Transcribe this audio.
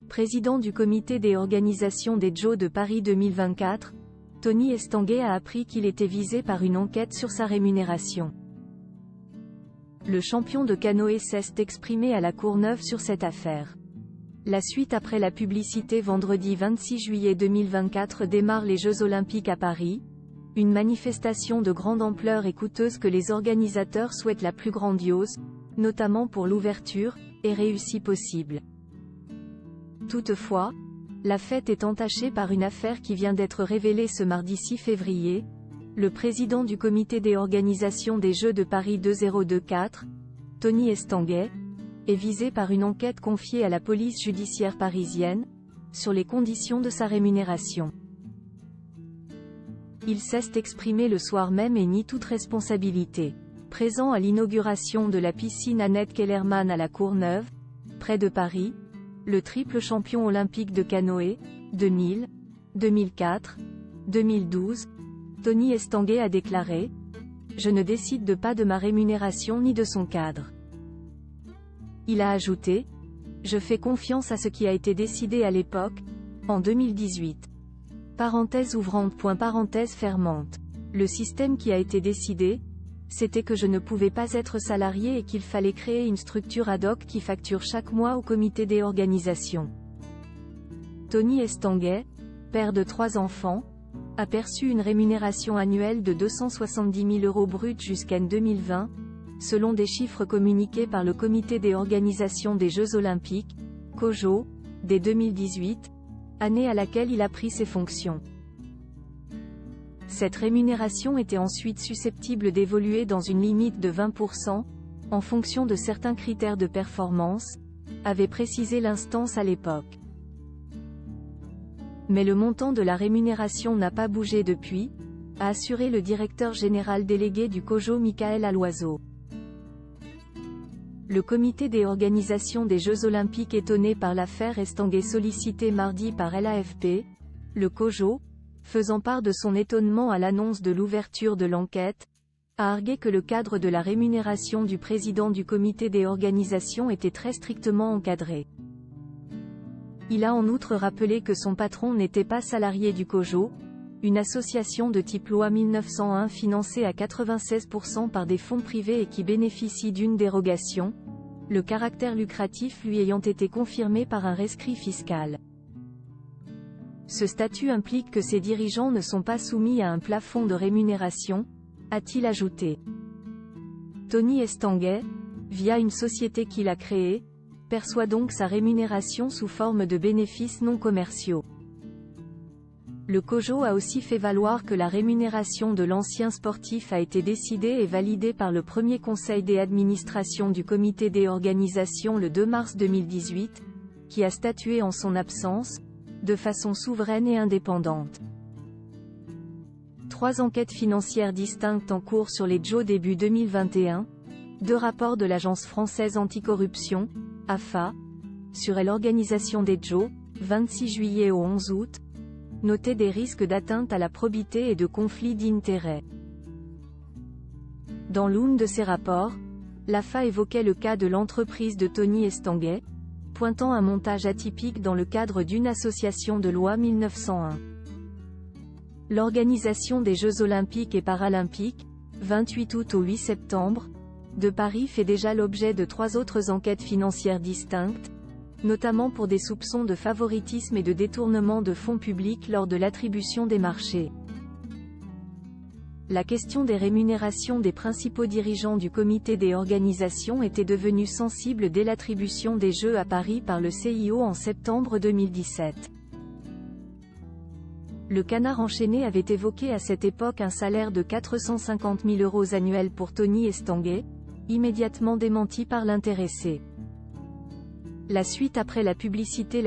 président du comité des organisations des Jeux de Paris 2024, Tony Estanguet a appris qu'il était visé par une enquête sur sa rémunération. Le champion de canoë s'est exprimé à La Courneuve sur cette affaire. La suite après la publicité. Vendredi 26 juillet 2024 démarrent les Jeux Olympiques à Paris, une manifestation de grande ampleur et coûteuse que les organisateurs souhaitent la plus grandiose, notamment pour l'ouverture, et réussie possible. Toutefois, la fête est entachée par une affaire qui vient d'être révélée ce mardi 6 février. Le président du comité des organisations des Jeux de Paris 2024, Tony Estanguet, est visé par une enquête confiée à la police judiciaire parisienne, sur les conditions de sa rémunération. Il s'est exprimé le soir même et nie toute responsabilité. Présent à l'inauguration de la piscine Annette Kellerman à La Courneuve, près de Paris, le triple champion olympique de canoë, 2000, 2004, 2012, Tony Estanguet a déclaré « Je ne décide pas de ma rémunération ni de son cadre ». Il a ajouté « Je fais confiance à ce qui a été décidé à l'époque, en 2018. Parenthèse ouvrante. Parenthèse fermante. Le système qui a été décidé, c'était que je ne pouvais pas être salarié et qu'il fallait créer une structure ad hoc qui facture chaque mois au comité des organisations. » Tony Estanguet, père de 3 enfants, a perçu une rémunération annuelle de 270 000 € bruts jusqu'en 2020, selon des chiffres communiqués par le comité des organisations des Jeux Olympiques, COJO, dès 2018, année à laquelle il a pris ses fonctions. Cette rémunération était ensuite susceptible d'évoluer dans une limite de 20%, en fonction de certains critères de performance, avait précisé l'instance à l'époque. Mais le montant de la rémunération n'a pas bougé depuis, a assuré le directeur général délégué du COJO Michael Aloiseau. Le comité des organisations des Jeux Olympiques, étonné par l'affaire Estanguet, sollicité mardi par l'AFP, le COJO, faisant part de son étonnement à l'annonce de l'ouverture de l'enquête, a argué que le cadre de la rémunération du président du comité des organisations était très strictement encadré. Il a en outre rappelé que son patron n'était pas salarié du COJO, une association de type loi 1901 financée à 96% par des fonds privés et qui bénéficie d'une dérogation, le caractère lucratif lui ayant été confirmé par un rescrit fiscal. Ce statut implique que ses dirigeants ne sont pas soumis à un plafond de rémunération, a-t-il ajouté. Tony Estanguet, via une société qu'il a créée, perçoit donc sa rémunération sous forme de bénéfices non commerciaux. Le COJO a aussi fait valoir que la rémunération de l'ancien sportif a été décidée et validée par le premier conseil des administrations du comité des organisations le 2 mars 2018, qui a statué en son absence, de façon souveraine et indépendante. 3 enquêtes financières distinctes en cours sur les Jeux début 2021, 2 rapports de l'Agence française anticorruption, AFA, sur l'organisation des Jeux, 26 juillet au 11 août, notaient des risques d'atteinte à la probité et de conflits d'intérêts. Dans l'une de ces rapports, l'AFA évoquait le cas de l'entreprise de Tony Estanguet, pointant un montage atypique dans le cadre d'une association de loi 1901. L'organisation des Jeux Olympiques et Paralympiques, 28 août au 8 septembre, de Paris fait déjà l'objet de 3 autres enquêtes financières distinctes, notamment pour des soupçons de favoritisme et de détournement de fonds publics lors de l'attribution des marchés. La question des rémunérations des principaux dirigeants du comité des organisations était devenue sensible dès l'attribution des Jeux à Paris par le CIO en septembre 2017. Le Canard enchaîné avait évoqué à cette époque un salaire de 450 000 € annuels pour Tony Estanguet, immédiatement démenti par l'intéressé. La suite après la publicité.